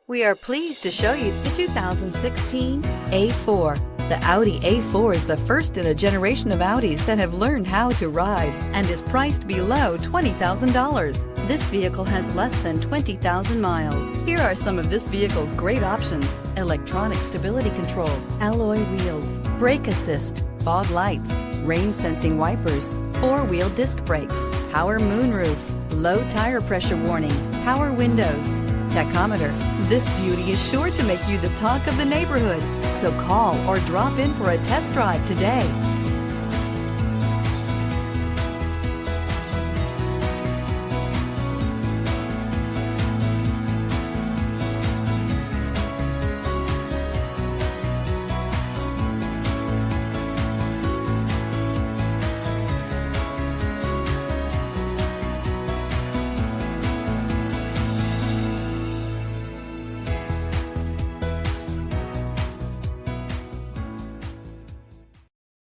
We are pleased to show you the 2016 A4. The Audi A4 is the first in a generation of Audis that have learned how to ride and is priced below $20,000. This vehicle has less than 20,000 miles. Here are some of this vehicle's great options: electronic stability control, alloy wheels, brake assist, fog lights, rain sensing wipers, four-wheel disc brakes, power moonroof, low tire pressure warning, power windows, tachometer. This beauty is sure to make you the talk of the neighborhood. So call or drop in for a test drive today.